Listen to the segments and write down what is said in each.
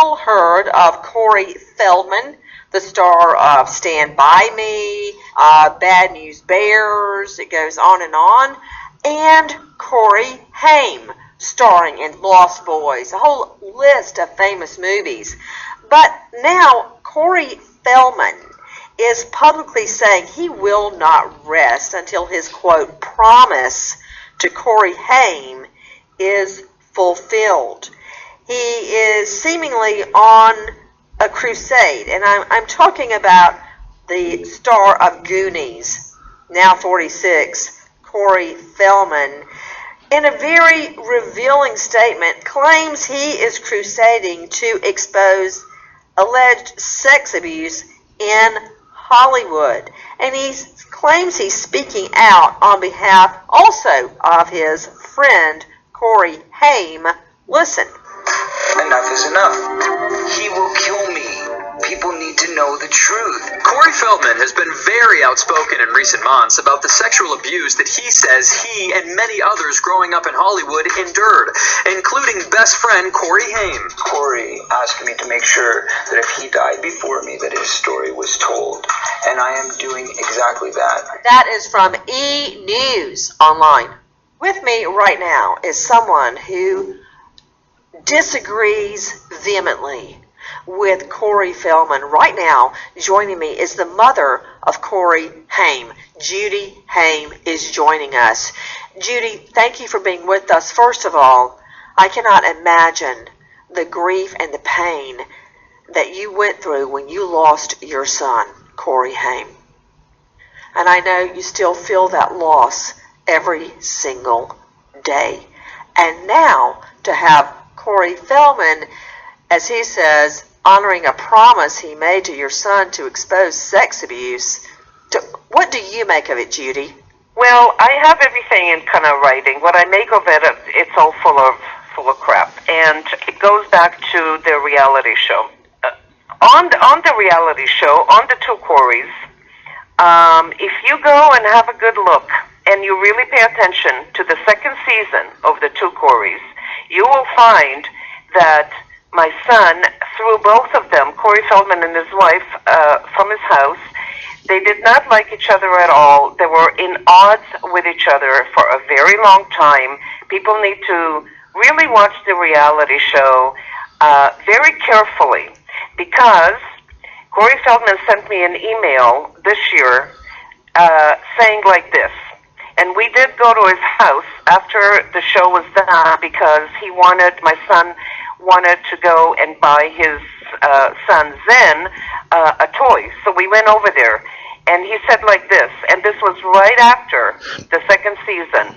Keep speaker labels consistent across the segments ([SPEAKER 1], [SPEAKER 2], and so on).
[SPEAKER 1] all heard of Corey Feldman, the star of Stand By Me, Bad News Bears, it goes on, and Corey Haim, starring in Lost Boys, a whole list of famous movies. But now Corey Feldman is publicly saying he will not rest until his, quote, promise to Corey Haim is fulfilled. He is seemingly on a crusade, and I'm talking about the star of Goonies, now 46, Corey Feldman, in a very revealing statement, claims he is crusading to expose alleged sex abuse in Hollywood. And he claims he's speaking out on behalf also of his friend Corey Haim. Listen.
[SPEAKER 2] Enough is enough. He will kill me. People need to know the truth.
[SPEAKER 3] Corey Feldman has been very outspoken in recent months about the sexual abuse that he says he and many others growing up in Hollywood endured, including best friend Corey Haim.
[SPEAKER 2] Corey asked me to make sure that if he died before me, that his story was told. And I am doing exactly that.
[SPEAKER 1] That is from E! News Online. With me right now is someone who disagrees vehemently with Corey Feldman. Right now, joining me is the mother of Corey Haim. Judy Haim is joining us. Judy, thank you for being with us. First of all, I cannot imagine the grief and the pain that you went through when you lost your son, Corey Haim. And I know you still feel that loss every single day. And now to have Corey Feldman, as he says, honoring a promise he made to your son to expose sex abuse. What do you make of it, Judy?
[SPEAKER 4] Well, I have everything in kind of writing. What I make of it, it's all full of crap, and it goes back to the reality show. On the reality show, on the two Coreys, if you go and have a good look and you really pay attention to the second season of the two Coreys, you will find that my son threw both of them, Corey Feldman and his wife, from his house. They did not like each other at all. They were in odds with each other for a very long time. People need to really watch the reality show very carefully, because Corey Feldman sent me an email this year saying like this. And we did go to his house after the show was done because my son wanted to go and buy his son Zen a toy. So we went over there, and he said like this, and this was right after the second season,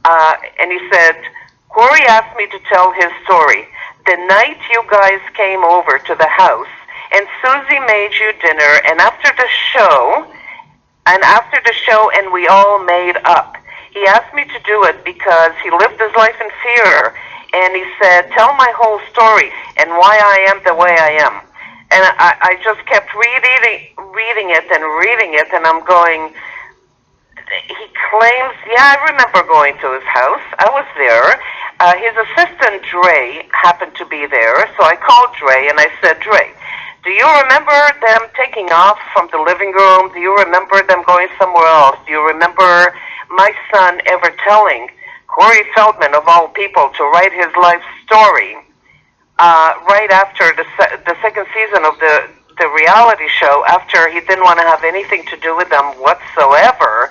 [SPEAKER 4] and he said, Corey asked me to tell his story. The night you guys came over to the house, and Susie made you dinner, and after the show, and we all made up. He asked me to do it because he lived his life in fear, and he said, tell my whole story and why I am the way I am. And I just kept reading it, and I'm going, he claims, yeah, I remember going to his house. I was there. His assistant, Dre, happened to be there, so I called Dre, and I said, Dre, do you remember them taking off from the living room? Do you remember them going somewhere else? Do you remember my son ever telling Corey Feldman, of all people, to write his life story right after the second season of the reality show, after he didn't want to have anything to do with them whatsoever?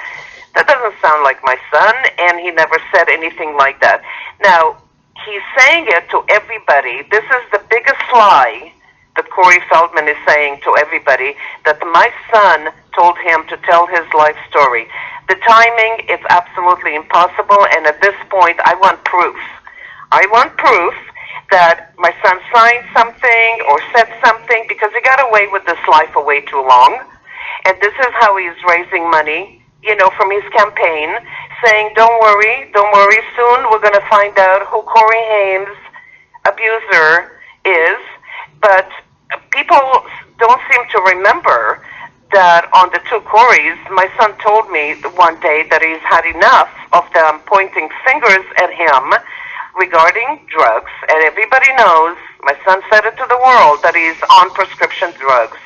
[SPEAKER 4] That doesn't sound like my son, and he never said anything like that. Now, he's saying it to everybody. This is the biggest lie that Corey Feldman is saying to everybody, that my son told him to tell his life story. The timing is absolutely impossible, and at this point, I want proof. I want proof that my son signed something or said something, because he got away with this life for way too long. And this is how he's raising money, from his campaign, saying, don't worry, soon we're going to find out who Corey Haim's abuser is. But people don't seem to remember that on the two Coreys, my son told me one day that he's had enough of them pointing fingers at him regarding drugs, and everybody knows My son said it to the world that he's on prescription drugs.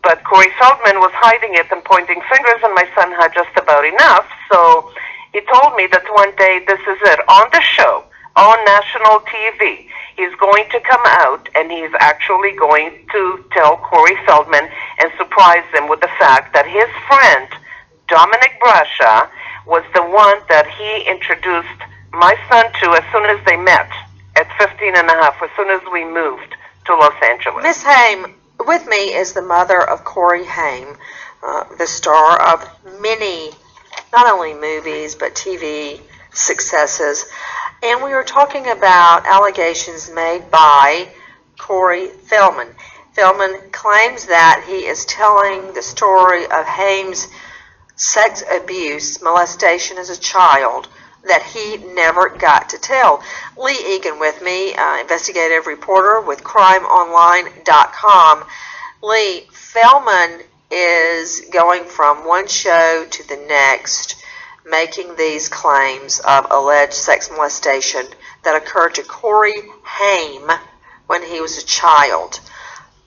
[SPEAKER 4] But Corey Feldman was hiding it and pointing fingers, and my son had just about enough. So he told me that one day, this is it, on the show, on national TV, he's going to come out and he's actually going to tell Corey Feldman and surprise him with the fact that his friend, Dominic Brasha, was the one that he introduced my son to as soon as they met at 15 and a half, as soon as we moved to Los Angeles.
[SPEAKER 1] Miss Haim, with me is the mother of Corey Haim, the star of many, not only movies, but TV successes. And we were talking about allegations made by Corey Feldman. Feldman claims that he is telling the story of Haim's sex abuse, molestation as a child, that he never got to tell. Leigh Egan with me, investigative reporter with crimeonline.com. Leigh, Feldman is going from one show to the next, making these claims of alleged sex molestation that occurred to Corey Haim when he was a child.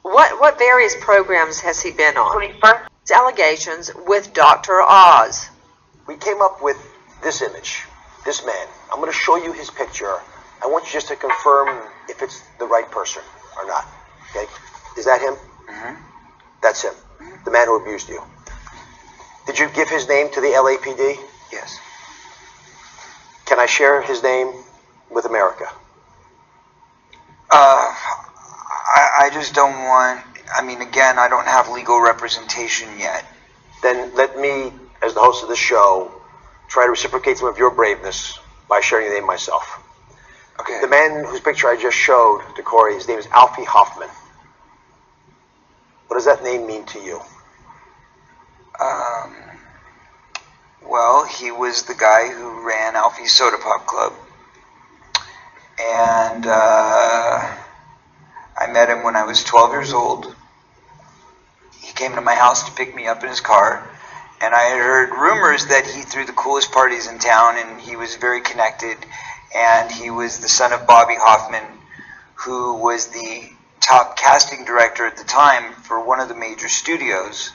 [SPEAKER 1] What various programs has he been on? His allegations with Dr. Oz.
[SPEAKER 5] We came up with this image. This man. I'm going to show you his picture. I want you just to confirm if it's the right person or not. Okay? Is that him?
[SPEAKER 2] Mm-hmm.
[SPEAKER 5] That's him. The man who abused you. Did you give his name to the LAPD?
[SPEAKER 2] Yes.
[SPEAKER 5] Can I share his name with America?
[SPEAKER 2] I just don't want, again, I don't have legal representation yet.
[SPEAKER 5] Then let me, as the host of the show, try to reciprocate some of your braveness by sharing the name myself.
[SPEAKER 2] Okay.
[SPEAKER 5] The man whose picture I just showed to Corey, his name is Alfie Hoffman. What does that name mean to you?
[SPEAKER 2] Well, he was the guy who ran Alfie's Soda Pop Club. And I met him when I was 12 years old. He came to my house to pick me up in his car. And I had heard rumors that he threw the coolest parties in town, and he was very connected. And he was the son of Bobby Hoffman, who was the top casting director at the time for one of the major studios.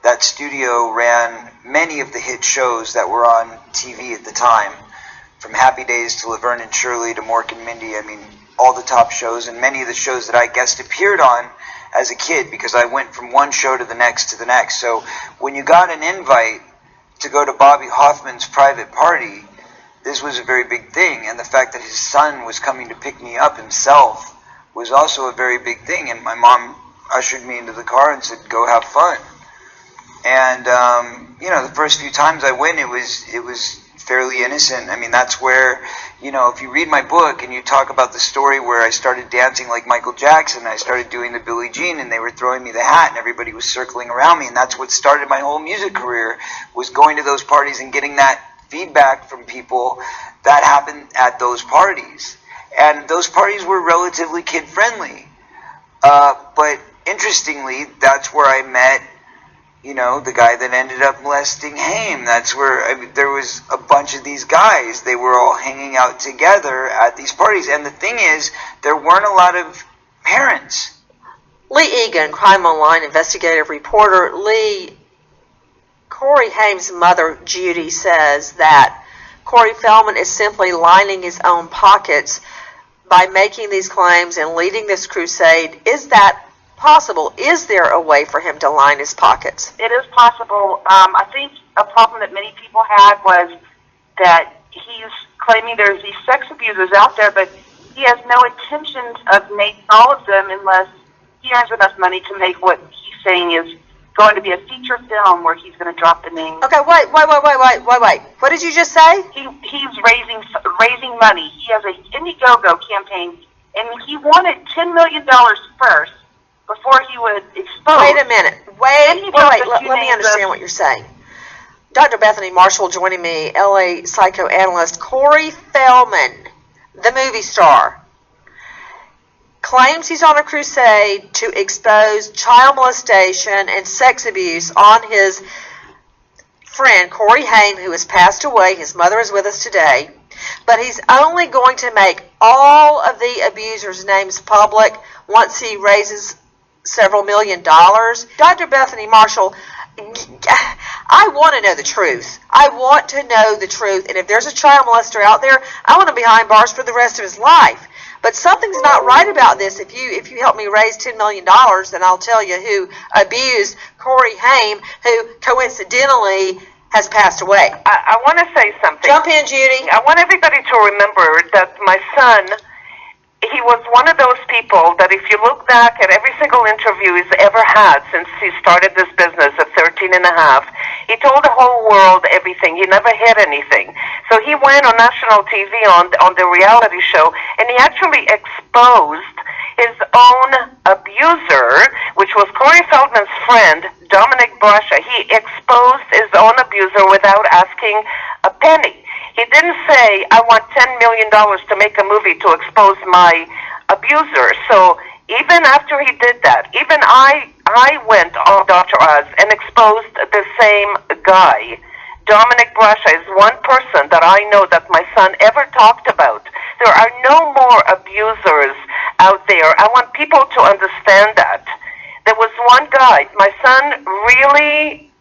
[SPEAKER 2] That studio ran many of the hit shows that were on TV at the time, from Happy Days to Laverne and Shirley to Mork and Mindy. All the top shows, and many of the shows that I guest appeared on as a kid, because I went from one show to the next to the next. So when you got an invite to go to Bobby Hoffman's private party, this was a very big thing. And the fact that his son was coming to pick me up himself was also a very big thing. And my mom ushered me into the car and said, "Go have fun." And the first few times I went, it was fairly innocent. That's where, if you read my book and you talk about the story where I started dancing like Michael Jackson, I started doing the Billie Jean, and they were throwing me the hat and everybody was circling around me, and that's what started my whole music career, was going to those parties and getting that feedback from people that happened at those parties. And those parties were relatively kid-friendly. But interestingly, that's where I met the guy that ended up molesting Haim. That's where there was a bunch of these guys. They were all hanging out together at these parties. And the thing is, there weren't a lot of parents.
[SPEAKER 1] Leigh Egan, Crime Online investigative reporter. Leigh, Corey Haim's mother, Judy, says that Corey Feldman is simply lining his own pockets by making these claims and leading this crusade. Is that possible? Is there a way for him to line his pockets?
[SPEAKER 6] It is possible. I think a problem that many people had was that he's claiming there's these sex abusers out there, but he has no intentions of making all of them unless he earns enough money to make what he's saying is going to be a feature film where he's going to drop the name.
[SPEAKER 1] Okay, wait. What did you just say?
[SPEAKER 6] He's raising money. He has an Indiegogo campaign, and he wanted $10 million first before he would expose.
[SPEAKER 1] Wait a minute. Wait. Let me understand what you're saying. Dr. Bethany Marshall joining me, LA psychoanalyst. Corey Feldman, the movie star, claims he's on a crusade to expose child molestation and sex abuse on his friend Corey Haim, who has passed away. His mother is with us today. but he's only going to make all of the abusers' names public once he raises several $1 million. Dr. Bethany Marshall, I want to know the truth. I want to know the truth. And if there's a child molester out there, I want him behind bars for the rest of his life. But something's not right about this. If you help me raise $10 million, then I'll tell you who abused Corey Haim, who coincidentally has passed away.
[SPEAKER 4] I want to say something.
[SPEAKER 1] Jump in, Judy.
[SPEAKER 4] I want everybody to remember that my son, he was one of those people that if you look back at every single interview he's ever had since he started this business at 13 and a half, he told the whole world everything. He never hid anything. So he went on national TV on the reality show, and he actually exposed his own abuser, which was Corey Feldman's friend, Dominic Brasha. He exposed his own abuser without asking a penny. He didn't say, I want $10 million to make a movie to expose my abuser. So even after he did that, even I went on Dr. Oz and exposed the same guy. Dominic Brasha is one person that I know that my son ever talked about. There are no more abusers out there. I want people to understand that. There was one guy, my son really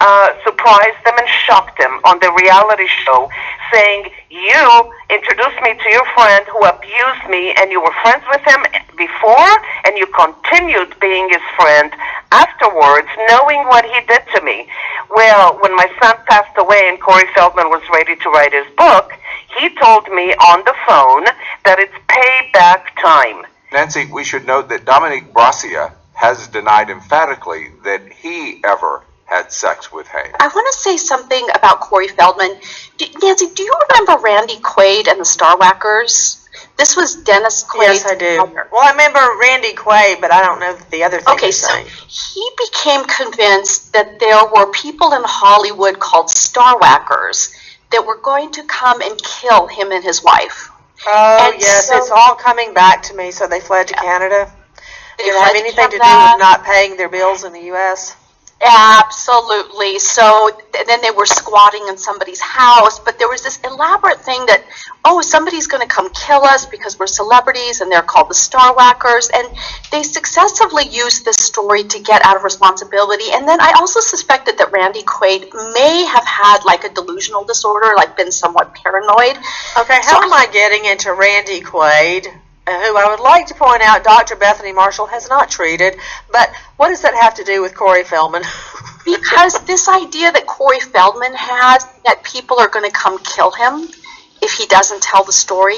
[SPEAKER 4] surprised them and shocked them on the reality show, saying, you introduced me to your friend who abused me, and you were friends with him before, and you continued being his friend afterwards, knowing what he did to me. Well, when my son passed away and Corey Feldman was ready to write his book, he told me on the phone that it's payback time.
[SPEAKER 7] Nancy, we should note that Dominic Brassia has denied emphatically that he ever had sex with Haim.
[SPEAKER 8] I want to say something about Corey Feldman. Nancy, do you remember Randy Quaid and the Star Whackers? This was Dennis Quaid.
[SPEAKER 1] Yes, I do. Well, I remember Randy Quaid, but I don't know the other thing.
[SPEAKER 8] Okay, so he became convinced that there were people in Hollywood called Star Whackers that were going to come and kill him and his wife.
[SPEAKER 1] Oh,
[SPEAKER 8] and
[SPEAKER 1] yes,
[SPEAKER 8] so,
[SPEAKER 1] it's all coming back to me. So they fled to Canada.
[SPEAKER 8] They
[SPEAKER 1] Did it have anything to do with not paying their bills in the U.S.?
[SPEAKER 8] Absolutely. So then they were squatting in somebody's house, but there was this elaborate thing that, oh, somebody's going to come kill us because we're celebrities, and they're called the Star Whackers, and they successfully used this story to get out of responsibility. And then I also suspected that Randy Quaid may have had like a delusional disorder, like been somewhat paranoid.
[SPEAKER 1] Okay, how am I getting into Randy Quaid, who I would like to point out Dr. Bethany Marshall has not treated, but what does that have to do with Corey Feldman?
[SPEAKER 8] Because this idea that Corey Feldman has, that people are going to come kill him if he doesn't tell the story,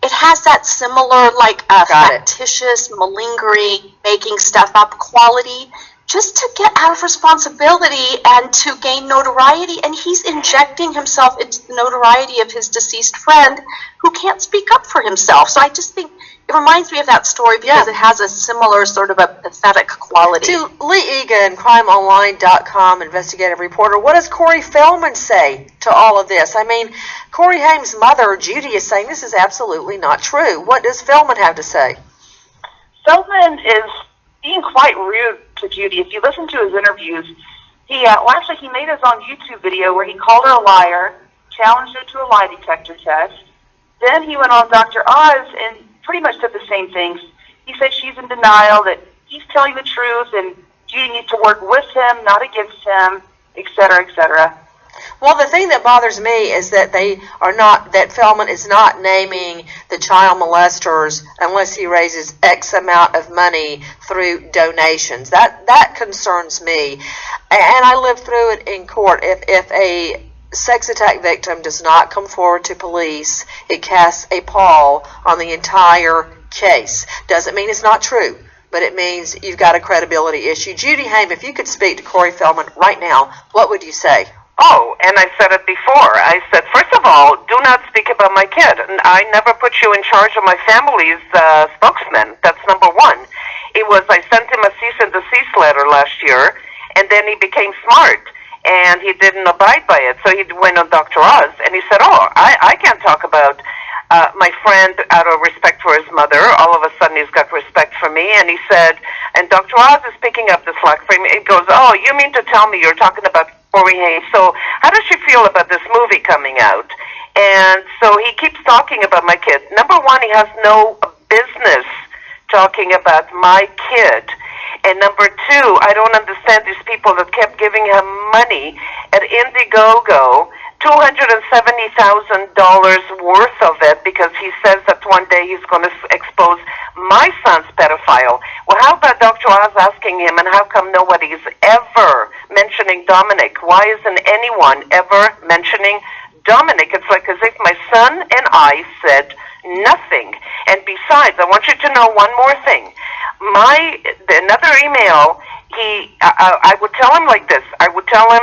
[SPEAKER 8] it has that similar, like, factitious, malingering, making stuff up quality, just to get out of responsibility and to gain notoriety. And he's injecting himself into the notoriety of his deceased friend who can't speak up for himself. So I just think it reminds me of that story because it has a similar sort of a pathetic quality.
[SPEAKER 1] To Leigh Egan, crimeonline.com investigative reporter, what does Corey Feldman say to all of this? I mean, Corey Haim's mother, Judy, is saying this is absolutely not true. What does Feldman have to say?
[SPEAKER 6] Feldman is being quite rude to Judy. If you listen to his interviews, he made his own YouTube video where he called her a liar, challenged her to a lie detector test. Then he went on Dr. Oz and pretty much said the same things. He said she's in denial, that he's telling the truth, and Judy needs to work with him, not against him, etc., etc.
[SPEAKER 1] Well, the thing that bothers me is that that Feldman is not naming the child molesters unless he raises X amount of money through donations. That concerns me. And I lived through it in court. If a sex attack victim does not come forward to police, it casts a pall on the entire case. Doesn't mean it's not true, but it means you've got a credibility issue. Judy Haim, if you could speak to Corey Feldman right now, what would you say?
[SPEAKER 4] Oh, and I said it before. I said, first of all, do not speak about my kid. And I never put you in charge of my family's spokesman. That's number one. I sent him a cease and desist letter last year, and then he became smart, and he didn't abide by it. So he went on Dr. Oz, and he said, I can't talk about my friend out of respect for his mother. All of a sudden he's got respect for me, and he said, and Dr. Oz is picking up the slack for him. He goes, oh, you mean to tell me you're talking about Corey Haim? So how does she feel about this movie coming out? And so he keeps talking about my kid. Number one, he has no business talking about my kid. And number two, I don't understand these people that kept giving him money at Indiegogo, $270,000 worth of it, because he says that one day he's going to expose my son's pedophile. Well, how about Dr. Oz asking him, and how come nobody's ever mentioning Dominic? Why isn't anyone ever mentioning Dominic? It's like as if my son and I said nothing. And besides, I want you to know one more thing. Another email, I would tell him like this. I would tell him,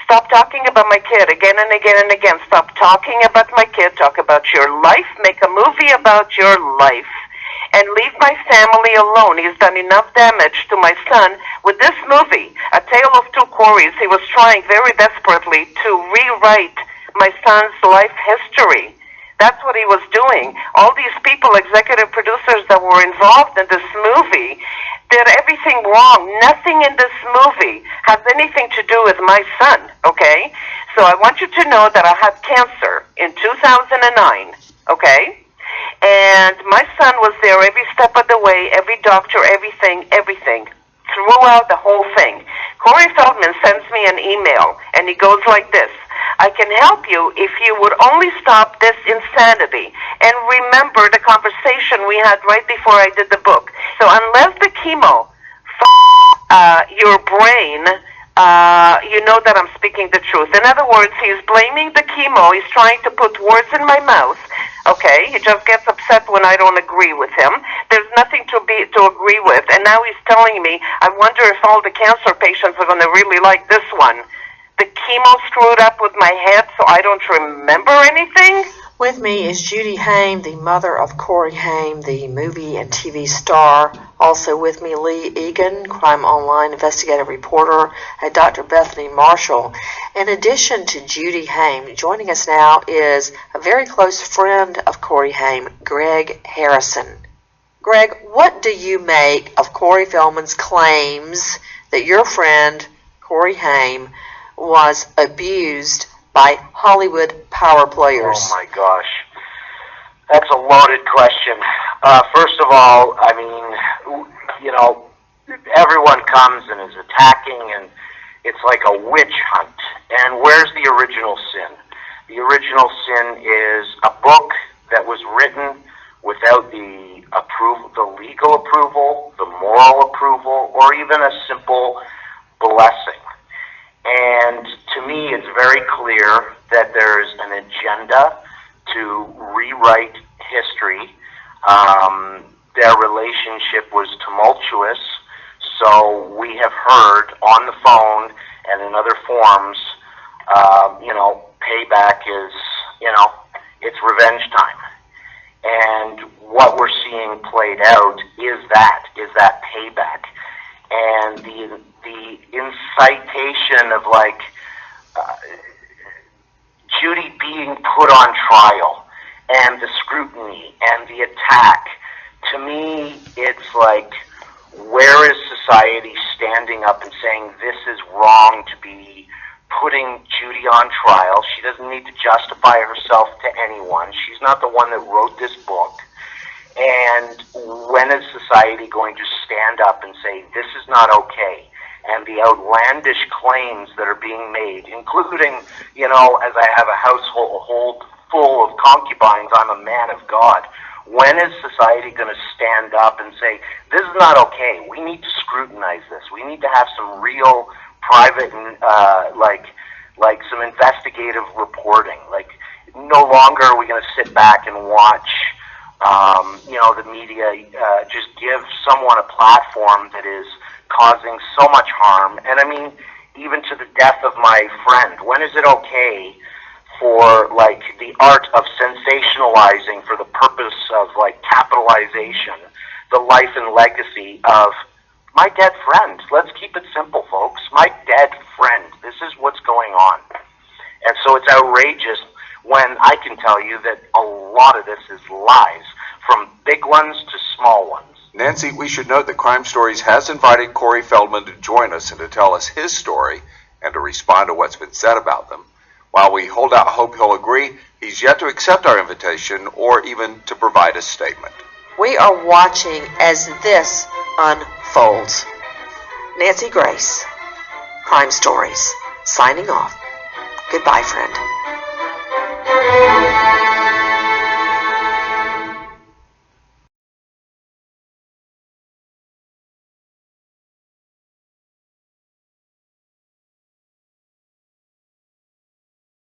[SPEAKER 4] stop talking about my kid again and again and again. Stop talking about my kid. Talk about your life. Make a movie about your life. And leave my family alone. He's done enough damage to my son with this movie, A Tale of Two Coreys. He was trying very desperately to rewrite my son's life history. That's what he was doing. All these people, executive producers that were involved in this movie, did everything wrong. Nothing in this movie has anything to do with my son, okay? So I want you to know that I had cancer in 2009, okay? And my son was there every step of the way, every doctor, everything, throughout the whole thing. Corey Feldman sends me an email, and he goes like this: I can help you if you would only stop this insanity and remember the conversation we had right before I did the book. So unless the chemo your brain, you know that I'm speaking the truth. In other words, he's blaming the chemo. He's trying to put words in my mouth. Okay, he just gets upset when I don't agree with him. There's nothing to agree with. And now he's telling me, I wonder if all the cancer patients are going to really like this one. The chemo screwed up with my head, so I don't remember anything?
[SPEAKER 1] With me is Judy Haim, the mother of Corey Haim, the movie and TV star. Also with me, Leigh Egan, Crime Online investigative reporter, and Dr. Bethany Marshall. In addition to Judy Haim, joining us now is a very close friend of Corey Haim, Greg Harrison. Greg, what do you make of Corey Feldman's claims that your friend, Corey Haim, was abused by Hollywood power players?
[SPEAKER 9] Oh my gosh, that's a loaded question. First of all, I mean, you know, everyone comes and is attacking, and it's like a witch hunt. And where's the original sin? The original sin is a book that was written without the approval, the legal approval, the moral approval, or even a simple blessing. And to me, it's very clear that there's an agenda to rewrite history. Their relationship was tumultuous, so we have heard on the phone and in other forms, you know, payback is, you know, it's revenge time. And what we're seeing played out is that payback. And the incitation of, like, Judy being put on trial, and the scrutiny and the attack, to me, it's like, where is society standing up and saying this is wrong to be putting Judy on trial? She doesn't need to justify herself to anyone. She's not the one that wrote this book. And when is society going to stand up and say, this is not okay? And the outlandish claims that are being made, including, you know, as I have a household full of concubines, I'm a man of God. When is society going to stand up and say, this is not okay? We need to scrutinize this. We need to have some real private, like some investigative reporting. Like, no longer are we going to sit back and watch you know, the media just give someone a platform that is causing so much harm. And I mean, even to the death of my friend, when is it okay for, like, the art of sensationalizing for the purpose of, like, capitalization, the life and legacy of my dead friend? Let's keep it simple, folks. My dead friend. This is what's going on. And so it's outrageous when I can tell you that a lot of this is lies, from big ones to small ones.
[SPEAKER 7] Nancy, we should note that Crime Stories has invited Corey Feldman to join us and to tell us his story and to respond to what's been said about them. While we hold out hope he'll agree, he's yet to accept our invitation or even to provide a statement.
[SPEAKER 1] We are watching as this unfolds. Nancy Grace, Crime Stories, signing off. Goodbye, friend.